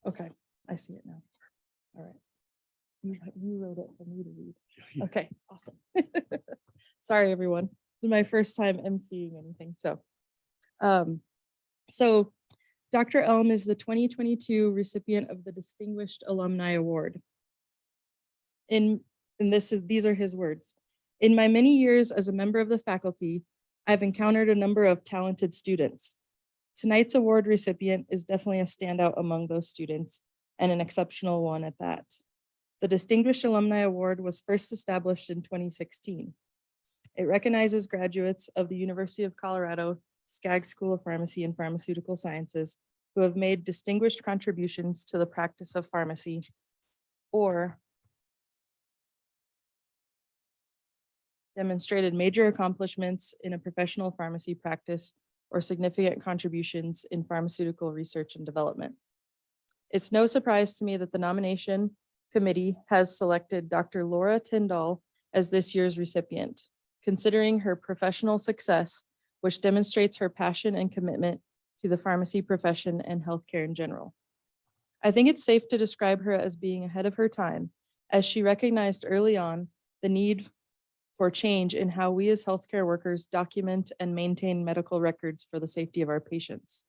Okay, I see it now. All right. You wrote it for me to read. Okay, awesome. Sorry, everyone. This is my first time emceeing anything. Um, so Dr. Elm is the 2022 recipient of the Distinguished Alumni Award. These are his words. In my many years as a member of the faculty, I've encountered a number of talented students. Tonight's award recipient is definitely a standout among those students and an exceptional one at that. The Distinguished Alumni Award was first established in 2016. It recognizes graduates of the University of Colorado Skaggs School of Pharmacy and Pharmaceutical Sciences who have made distinguished contributions to the practice of pharmacy or demonstrated major accomplishments in a professional pharmacy practice or significant contributions in pharmaceutical research and development. It's no surprise to me that the nomination committee has selected Dr. Laura Tyndall as this year's recipient, considering her professional success, which demonstrates her passion and commitment to the pharmacy profession and healthcare in general. I think it's safe to describe her as being ahead of her time, as she recognized early on the need for change in how we as healthcare workers document and maintain medical records for the safety of our patients.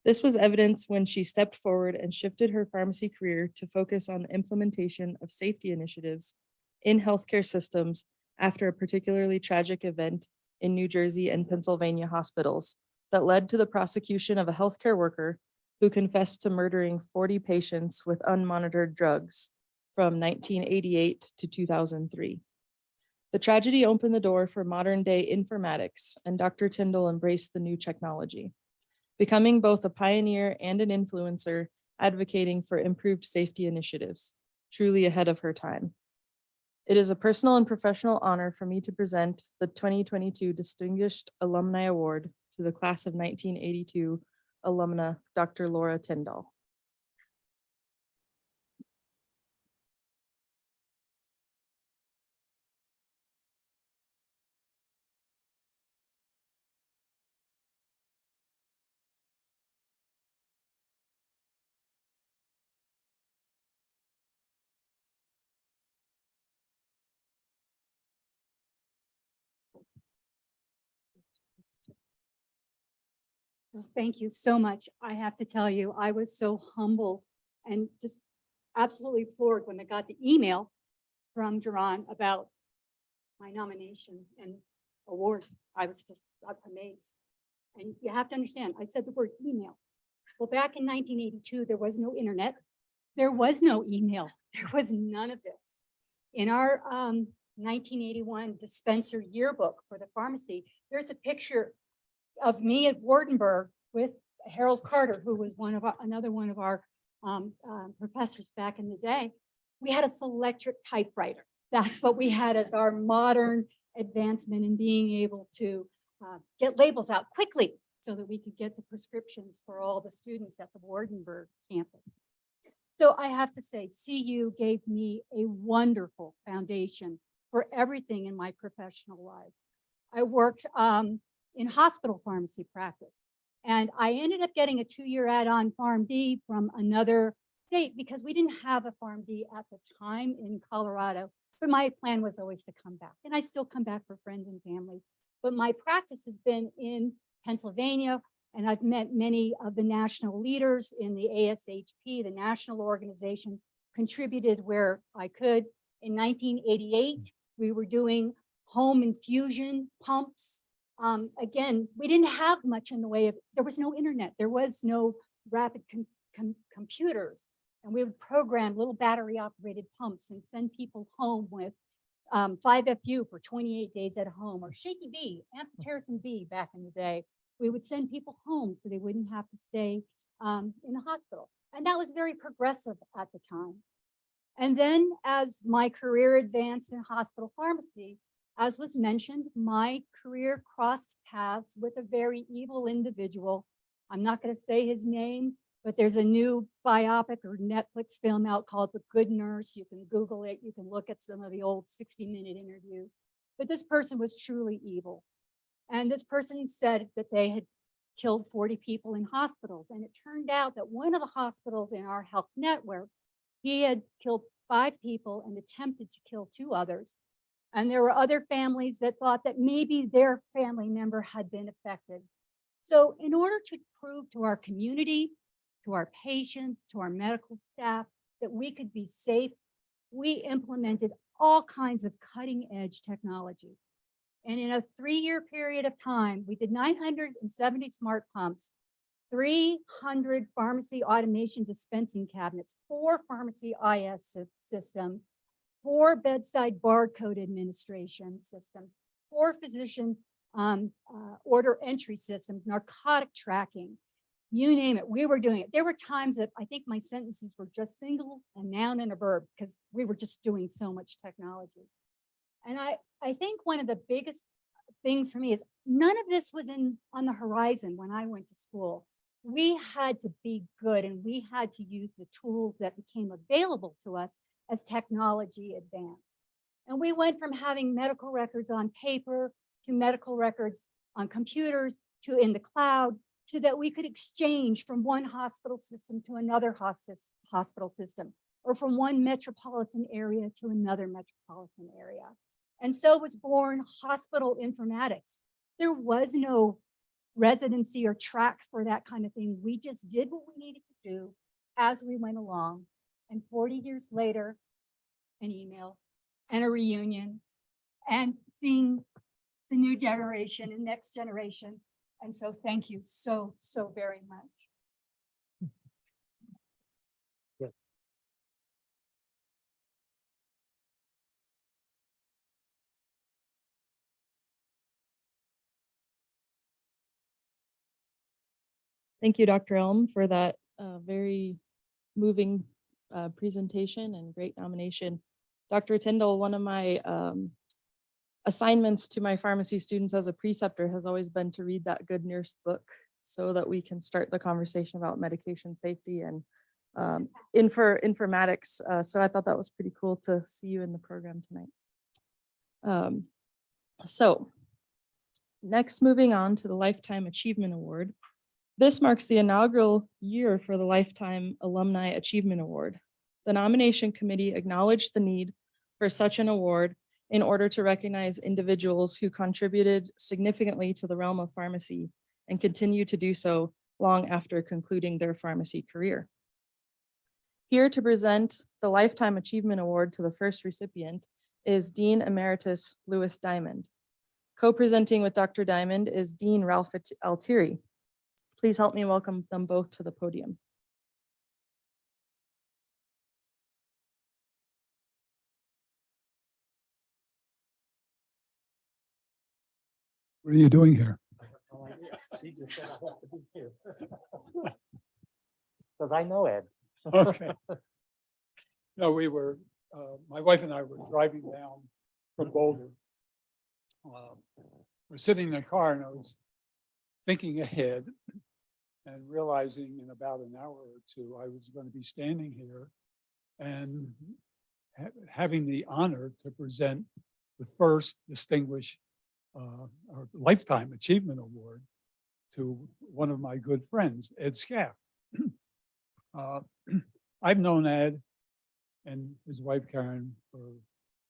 This was evidenced when she stepped forward and shifted her pharmacy career to focus on the implementation of safety initiatives in healthcare systems after a particularly tragic event in New Jersey and Pennsylvania hospitals that led to the prosecution of a healthcare worker who confessed to murdering 40 patients with unmonitored drugs from 1988 to 2003. The tragedy opened the door for modern day informatics, and Dr. Tyndall embraced the new technology, becoming both a pioneer and an influencer, advocating for improved safety initiatives, truly ahead of her time. It is a personal and professional honor for me to present the 2022 Distinguished Alumni Award to the class of 1982 alumna, Dr. Laura Tyndall. Thank you so much. I have to tell you, I was so humbled and just absolutely floored when I got the email from Duran about my nomination and award. I was just amazed. And you have to understand, I said the word email. Well, back in 1982, there was no internet. There was no email. There was none of this. In our 1981 dispenser yearbook for the pharmacy, there's a picture of me at Wardenburg with Harold Carter, who was another one of our professors back in the day. We had a Selectric typewriter. That's what we had as our modern advancement in being able to get labels out quickly so that we could get the prescriptions for all the students at the Wardenburg campus. So I have to say, CU gave me a wonderful foundation for everything in my professional life. I worked in hospital pharmacy practice. And I ended up getting a 2-year add-on PharmD from another state because we didn't have a PharmD at the time in Colorado, but my plan was always to come back. And I still come back for friends and family. But my practice has been in Pennsylvania, and I've met many of the national leaders in the ASHP, the national organization, contributed where I could. In 1988, we were doing home infusion pumps. Again, we didn't have much in the way of, there was no internet, there was no rapid computers, and we would program little battery operated pumps and send people home with 5FU for 28 days at home, or shaky B, amphotericin B back in the day. We would send people home so they wouldn't have to stay in the hospital. And that was very progressive at the time. And then as my career advanced in hospital pharmacy, as was mentioned, my career crossed paths with a very evil individual. I'm not going to say his name, but there's a new biopic or Netflix film out called The Good Nurse. You can Google it. You can look at some of the old 60-minute interviews. But this person was truly evil. And this person said that they had killed 40 people in hospitals. And it turned out that one of the hospitals in our health network, he had killed 5 people and attempted to kill 2 others. And there were other families that thought that maybe their family member had been affected. So in order to prove to our community, to our patients, to our medical staff that we could be safe, we implemented all kinds of cutting edge technology. And in a 3-year period of time, we did 970 smart pumps, 300 pharmacy automation dispensing cabinets, 4 pharmacy IS systems, 4 bedside barcode administration systems, 4 physician order entry systems, narcotic tracking, you name it, we were doing it. There were times that I think my sentences were just single, a noun and a verb, because we were just doing so much technology. And I think one of the biggest things for me is none of this was on the horizon when I went to school. We had to be good and we had to use the tools that became available to us as technology advanced. And we went from having medical records on paper to medical records on computers to in the cloud, to that we could exchange from one hospital system to another hospital system, or from one metropolitan area to another metropolitan area. And so was born hospital informatics. There was no residency or track for that kind of thing. We just did what we needed to do as we went along. And 40 years later, an email and a reunion and seeing the new generation and next generation. And so thank you so very much. Thank you, Dr. Elm, for that very moving presentation and great nomination. Dr. Tyndall, one of my assignments to my pharmacy students as a preceptor has always been to read that Good Nurse book so that we can start the conversation about medication safety and informatics. So I thought that was pretty cool to see you in the program tonight. So next, moving on to the Lifetime Achievement Award. This marks the inaugural year for the Lifetime Alumni Achievement Award. The nomination committee acknowledged the need for such an award in order to recognize individuals who contributed significantly to the realm of pharmacy and continue to do so long after concluding their pharmacy career. Here to present the Lifetime Achievement Award to the first recipient is Dean Emeritus Louis Diamond. Co-presenting with Dr. Diamond is Dean Ralph Altieri. Please help me welcome them both to the podium. What are you doing here? She just said I have to be here. Because I know Ed. Okay. No, we were, my wife and I were driving down from Boulder. We're sitting in a car and I was thinking ahead and realizing in about an hour or two, I was going to be standing here and having the honor to present the first distinguished or Lifetime Achievement Award to one of my good friends, Ed Skaggs. I've known Ed and his wife Karen for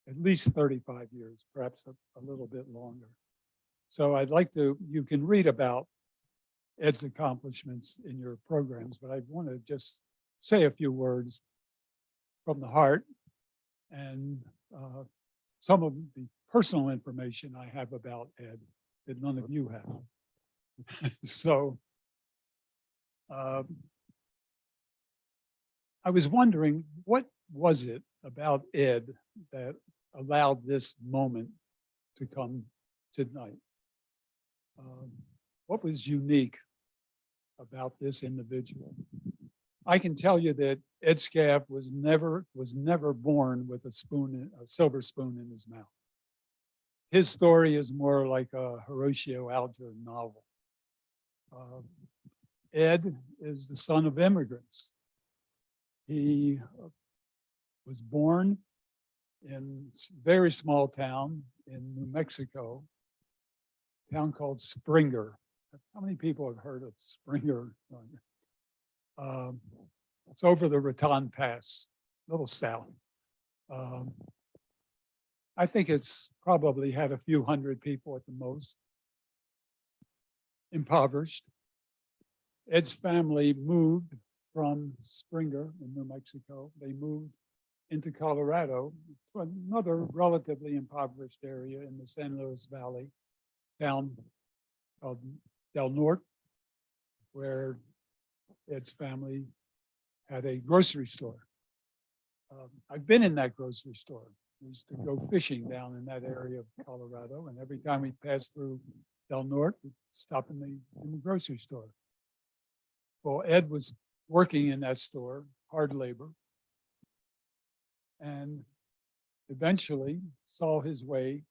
at least 35 years, perhaps a little bit longer. So I'd like to, you can read about Ed's accomplishments in your programs, but I want to just say a few words from the heart and some of the personal information I have about Ed that none of you have. So I was wondering, what was it about Ed that allowed this moment to come tonight? What was unique about this individual? I can tell you that Ed Skaggs was never born with a silver spoon in his mouth. His story is more like a Horatio Alger novel. Ed is the son of immigrants. He was born in a very small town in New Mexico, a town called Springer. how many people have heard of Springer? It's over the Raton Pass, a little south. Um, I think it's probably had a few hundred people at the most. Impoverished. Ed's family moved from Springer in New Mexico. They moved into Colorado to another relatively impoverished area in the San Luis Valley, town called Del Norte, where Ed's family had a grocery store. I've been in that grocery store. We used to go fishing down in that area of Colorado, and every time we passed through Del Norte, we'd stop in the grocery store. Well, Ed was working in that store, hard labor, and eventually saw his way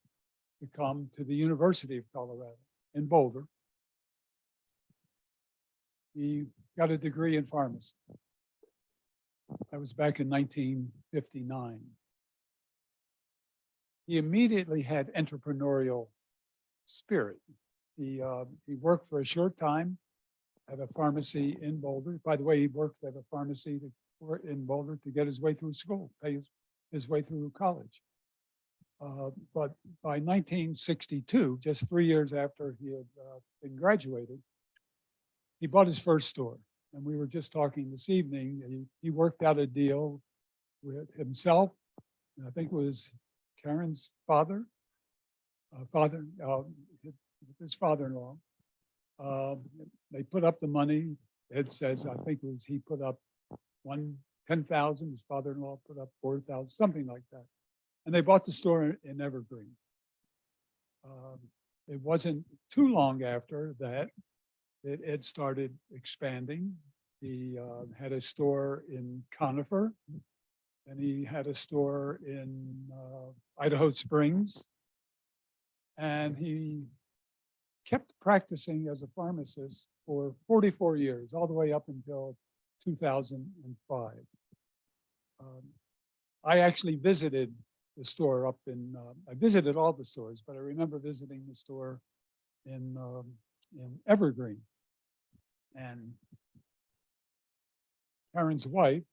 to come to the University of Colorado in Boulder. He got a degree in pharmacy. That was back in 1959. He immediately had entrepreneurial spirit. He worked for a short time at a pharmacy in Boulder. By the way, he worked at a pharmacy in Boulder to get his way through school, pay his way through college. But by 1962, just 3 years after he had been graduated, he bought his first store. And we were just talking this evening, he worked out a deal with himself, and I think it was Karen's his father-in-law. They put up the money. Ed says, I think it was he put up 10,000. His father-in-law put up 4,000, something like that. And they bought the store in Evergreen. It wasn't too long after that Ed started expanding. He had a store in Conifer, and he had a store in Idaho Springs. And he kept practicing as a pharmacist for 44 years, all the way up until 2005. I actually visited the store up in, I visited all the stores, but I remember visiting the store in Evergreen. And Karen's wife,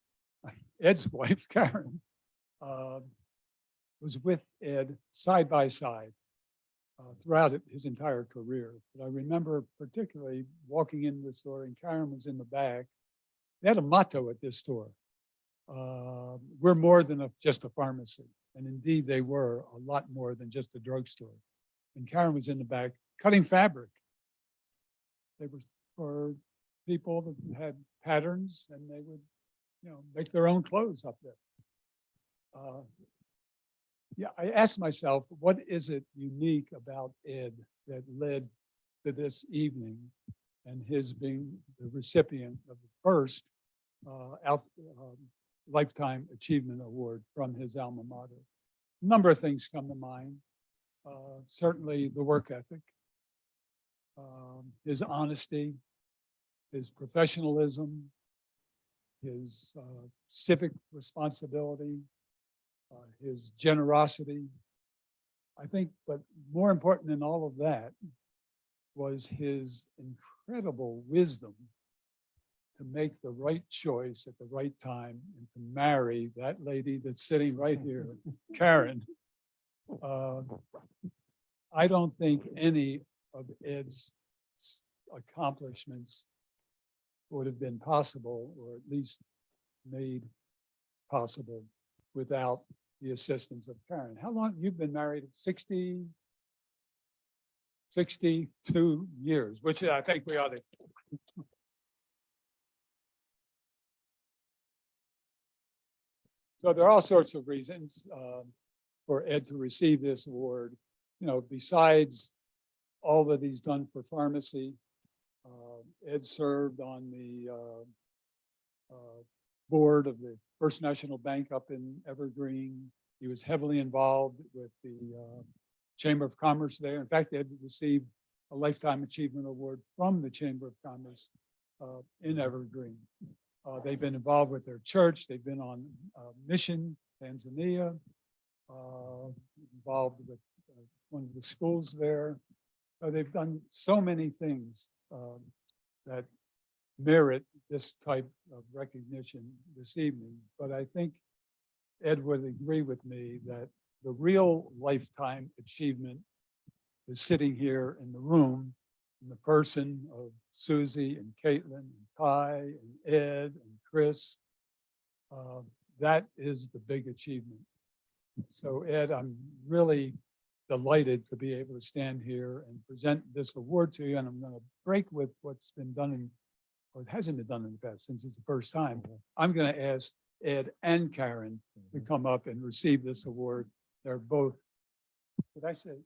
Ed's wife, Karen, was with Ed side by side throughout his entire career. But I remember particularly walking into the store, and Karen was in the back. They had a motto at this store. We're more than just a pharmacy. And indeed, they were a lot more than just a drugstore. And Karen was in the back cutting fabric. They were for people that had patterns, and they would, make their own clothes up there. Yeah, I asked myself, what is it unique about Ed that led to this evening and his being the recipient of the first Lifetime Achievement Award from his alma mater? A number of things come to mind. Certainly the work ethic, his honesty, his professionalism, his civic responsibility, his generosity. I think, but more important than all of that was his incredible wisdom to make the right choice at the right time and to marry that lady that's sitting right here, Karen. I don't think any of Ed's accomplishments would have been possible, or at least made possible, without the assistance of Karen. How long you've been married? 62 years, which I think we ought to. So there are all sorts of reasons for Ed to receive this award. Besides all that he's done for pharmacy, Ed served on the board of the First National Bank up in Evergreen. He was heavily involved with the Chamber of Commerce there. In fact, Ed received a Lifetime Achievement Award from the Chamber of Commerce in Evergreen. They've been involved with their church. They've been on mission, Tanzania, involved with one of the schools there. So they've done so many things that merit this type of recognition this evening. But I think Ed would agree with me that the real lifetime achievement is sitting here in the room in the person of Susie and Caitlin and Ty and Ed and Chris. That is the big achievement. So Ed, I'm really delighted to be able to stand here and present this award to you. And I'm going to break with what's been done in, or it hasn't been done in the past since it's the first time. I'm going to ask Ed and Karen to come up and receive this award. They're both, did I say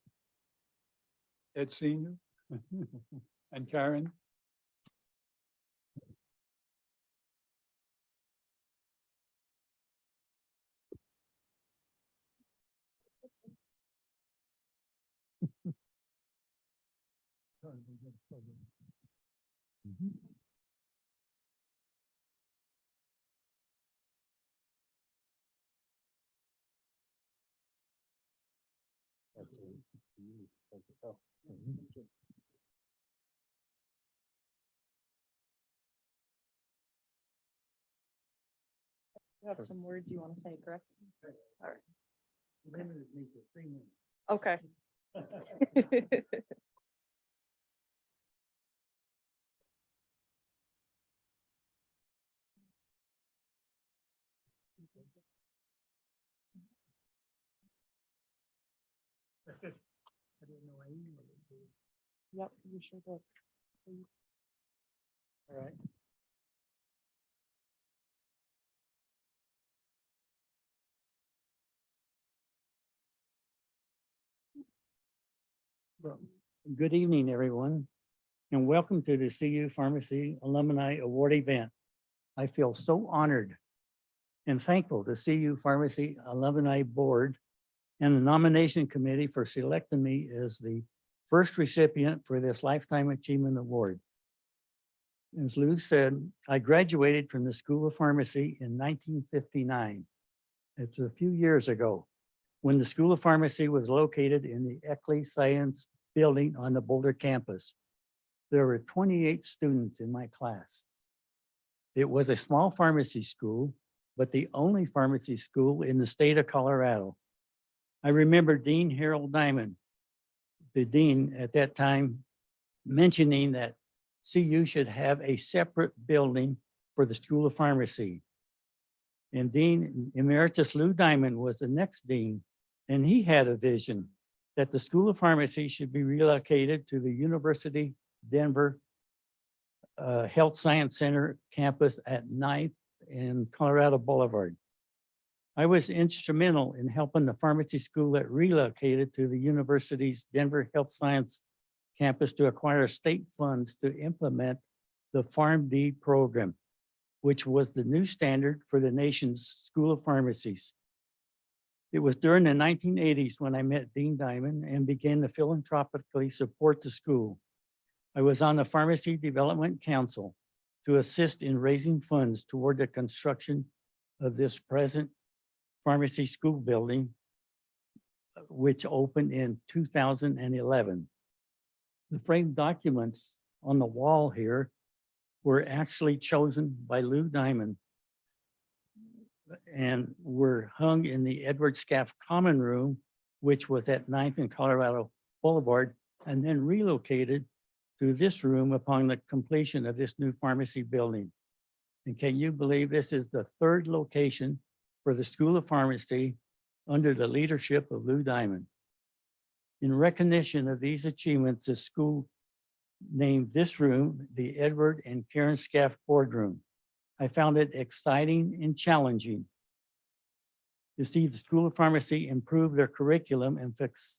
Ed Senior and Karen? You have some words you want to say, correct? All right. Okay. Yep, you sure did. All right. Well, good evening, everyone, and welcome to the CU Pharmacy Alumni Award event. I feel so honored and thankful to CU Pharmacy Alumni Board and the nomination committee for selecting me as the first recipient for this Lifetime Achievement Award. As Lou said, I graduated from the School of Pharmacy in 1959. It's a few years ago, when the School of Pharmacy was located in the Eckley Science Building on the Boulder campus. There were 28 students in my class. It was a small pharmacy school, but the only pharmacy school in the state of Colorado. I remember Dean Harold Diamond, the dean at that time, mentioning that CU should have a separate building for the School of Pharmacy. And Dean Emeritus Lou Diamond was the next dean, and he had a vision that the School of Pharmacy should be relocated to the University Denver Health Science Center campus at 9th and Colorado Boulevard. I was instrumental in helping the pharmacy school that relocated to the university's Denver Health Science campus to acquire state funds to implement the PharmD program, which was the new standard for the nation's School of Pharmacies. It was during the 1980s when I met Dean Diamond and began to philanthropically support the school. I was on the Pharmacy Development Council to assist in raising funds toward the construction of this present pharmacy school building, which opened in 2011. The framed documents on the wall here were actually chosen by Lou Diamond and were hung in the Edward Scaff Common Room, which was at 9th and Colorado Boulevard, and then relocated to this room upon the completion of this new pharmacy building. And can you believe this is the third location for the School of Pharmacy under the leadership of Lou Diamond? In recognition of these achievements, the school named this room the Edward and Karen Scaff Boardroom. I found it exciting and challenging to see the School of Pharmacy improve their curriculum and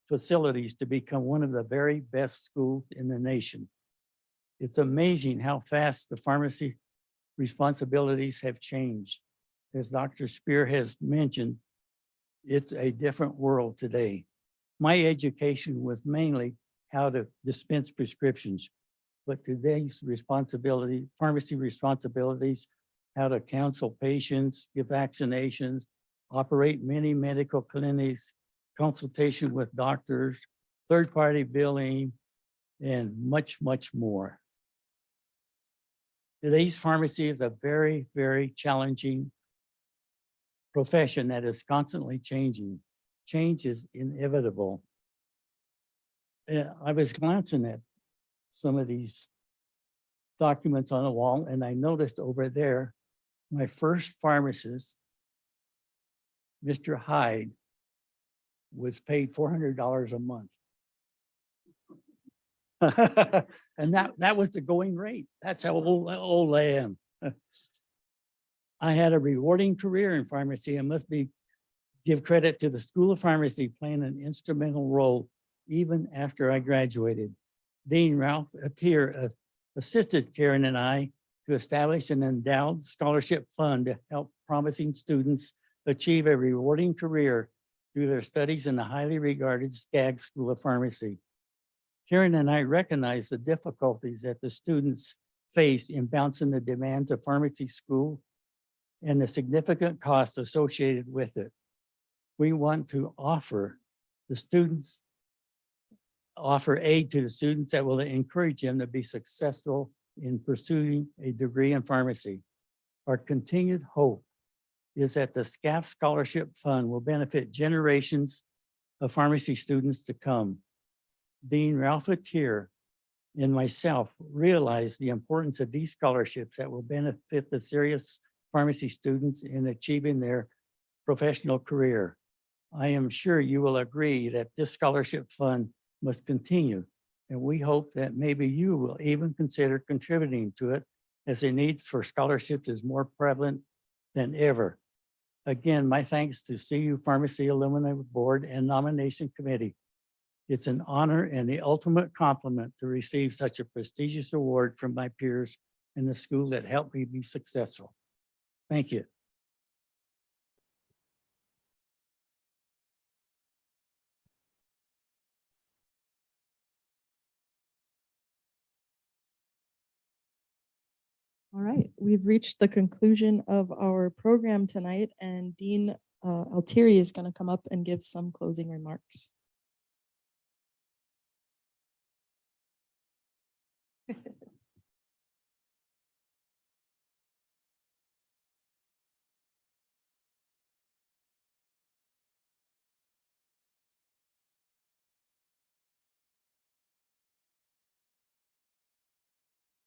facilities to become one of the very best schools in the nation. It's amazing how fast the pharmacy responsibilities have changed. As Dr. Spear has mentioned, it's a different world today. My education was mainly how to dispense prescriptions, but today's responsibility, pharmacy responsibilities, how to counsel patients, give vaccinations, operate many medical clinics, consultation with doctors, third-party billing, and much, much more. Today's pharmacy is a very, very challenging profession that is constantly changing. Change is inevitable. I was glancing at some of these documents on the wall, and I noticed over there, my first pharmacist, Mr. Hyde, was paid $400 a month. And that was the going rate. That's how old I am. I had a rewarding career in pharmacy and give credit to the School of Pharmacy playing an instrumental role even after I graduated. Dean Ralph Atier assisted Karen and I to establish an endowed scholarship fund to help promising students achieve a rewarding career through their studies in the highly regarded Skaggs School of Pharmacy. Karen and I recognize the difficulties that the students face in balancing the demands of pharmacy school and the significant costs associated with it. We want to offer aid to the students that will encourage them to be successful in pursuing a degree in pharmacy. Our continued hope is that the SCAF Scholarship Fund will benefit generations of pharmacy students to come. Dean Ralph Atier and myself realize the importance of these scholarships that will benefit the serious pharmacy students in achieving their professional career. I am sure you will agree that this scholarship fund must continue, and we hope that maybe you will even consider contributing to it, as the need for scholarships is more prevalent than ever. Again, my thanks to CU Pharmacy Alumni Board and Nomination Committee. It's an honor and the ultimate compliment to receive such a prestigious award from my peers in the school that helped me be successful. Thank you. All right, we've reached the conclusion of our program tonight, and Dean Altieri is going to come up and give some closing remarks.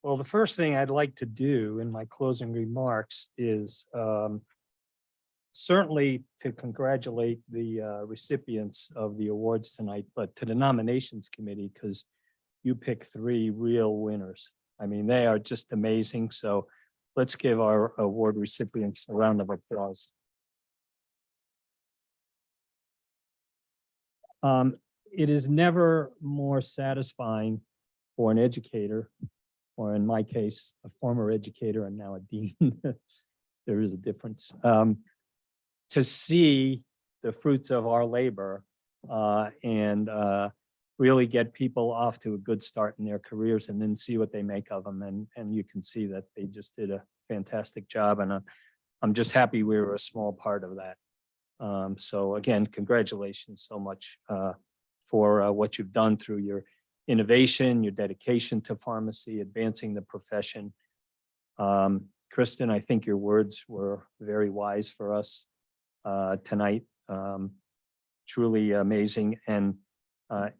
Well, the first thing I'd like to do in my closing remarks is certainly to congratulate the recipients of the awards tonight, but to the nominations committee, because you picked 3 real winners. I mean, they are just amazing. So let's give our award recipients a round of applause. It is never more satisfying for an educator, or in my case, a former educator and now a dean. There is a difference. To see the fruits of our labor and really get people off to a good start in their careers, and then see what they make of them. And you can see that they just did a fantastic job. And I'm just happy we were a small part of that. So again, congratulations so much for what you've done through your innovation, your dedication to pharmacy, advancing the profession. Kristen, I think your words were very wise for us tonight. Truly amazing. And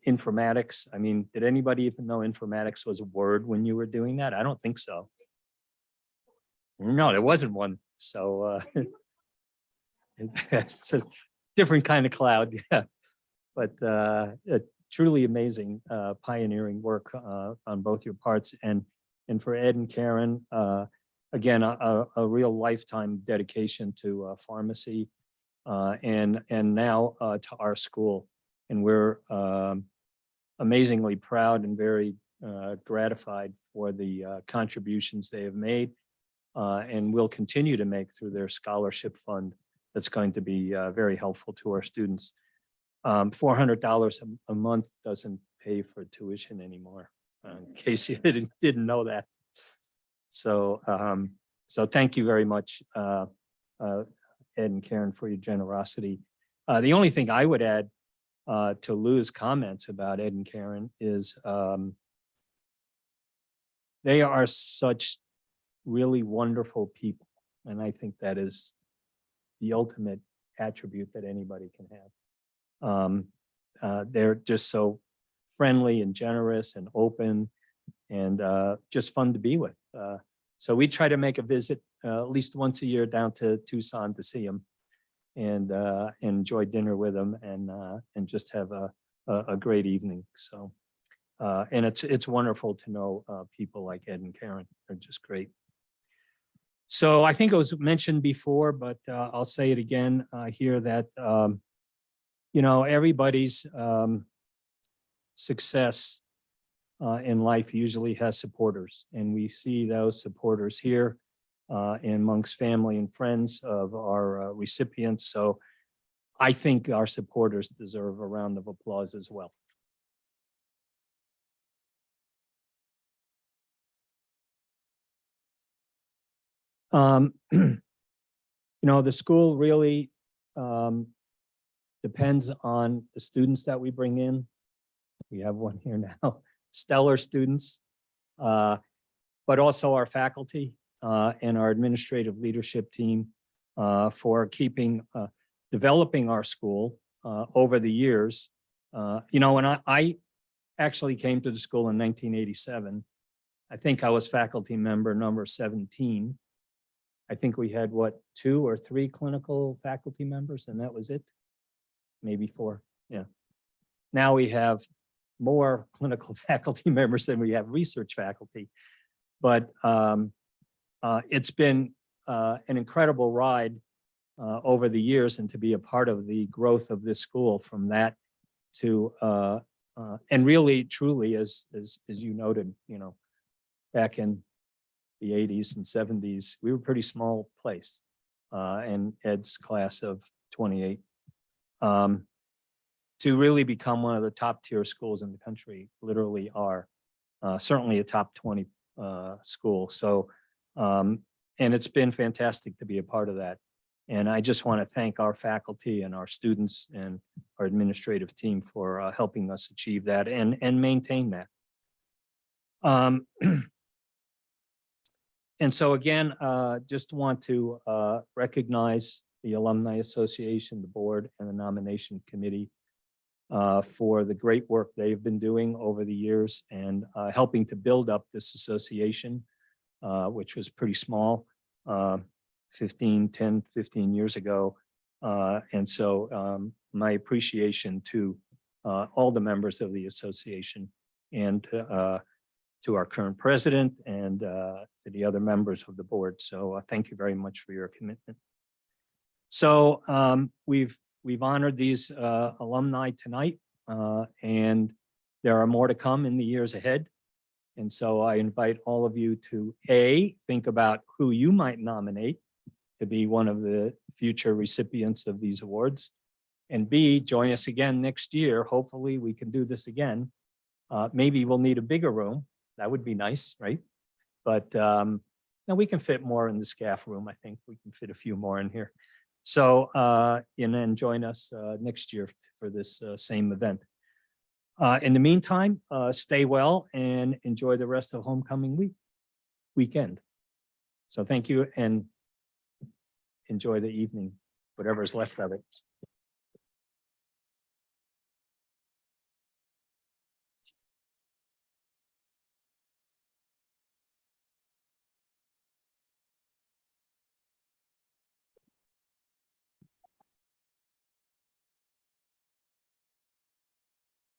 informatics, I mean, did anybody even know informatics was a word when you were doing that? I don't think so. No, there wasn't one. So it's a different kind of cloud. Yeah. But truly amazing pioneering work on both your parts, and for Ed and Karen, again, a real lifetime dedication to pharmacy and now to our school. And we're amazingly proud and very gratified for the contributions they have made and will continue to make through their scholarship fund. That's going to be very helpful to our students. $400 a month doesn't pay for tuition anymore, in case you didn't know that. So, so thank you very much, Ed and Karen, for your generosity. The only thing I would add to Lou's comments about Ed and Karen is they are such really wonderful people. And I think that is the ultimate attribute that anybody can have. They're just so friendly and generous and open and just fun to be with. So we try to make a visit at least once a year down to Tucson to see them and enjoy dinner with them and just have a great evening. So and it's wonderful to know people like Ed and Karen. They're just great. So I think it was mentioned before, but I'll say it again here that you know, everybody's success in life usually has supporters, and we see those supporters here amongst family and friends of our recipients. So I think our supporters deserve a round of applause as well. You know, the school really depends on the students that we bring in. We have one here now, stellar students, but also our faculty and our administrative leadership team for keeping, developing our school over the years. You know, when I actually came to the school in 1987, I think I was faculty member number 17. I think we had what, 2 or 3 clinical faculty members, and that was it. Maybe 4. Yeah. Now we have more clinical faculty members than we have research faculty. But it's been an incredible ride over the years, and to be a part of the growth of this school from that to and really truly as you noted, you know, back in the 80s and 70s, we were a pretty small place, and Ed's class of 28. To really become one of the top tier schools in the country, literally are certainly a top 20 school. So, and it's been fantastic to be a part of that. And I just want to thank our faculty and our students and our administrative team for helping us achieve that and maintain that. And so again, just want to recognize the Alumni Association, the board, and the nomination committee for the great work they've been doing over the years and helping to build up this association, which was pretty small 10, 15 years ago. And so my appreciation to all the members of the association and to our current president and to the other members of the board. So thank you very much for your commitment. So we've honored these alumni tonight, and there are more to come in the years ahead. And so I invite all of you to think about who you might nominate to be one of the future recipients of these awards, and B, join us again next year. Hopefully we can do this again. Maybe we'll need a bigger room. That would be nice, right? But now we can fit more in the SCAF room. I think we can fit a few more in here. So, and then join us next year for this same event. In the meantime, stay well and enjoy the rest of homecoming weekend. So thank you and enjoy the evening, whatever's left of it.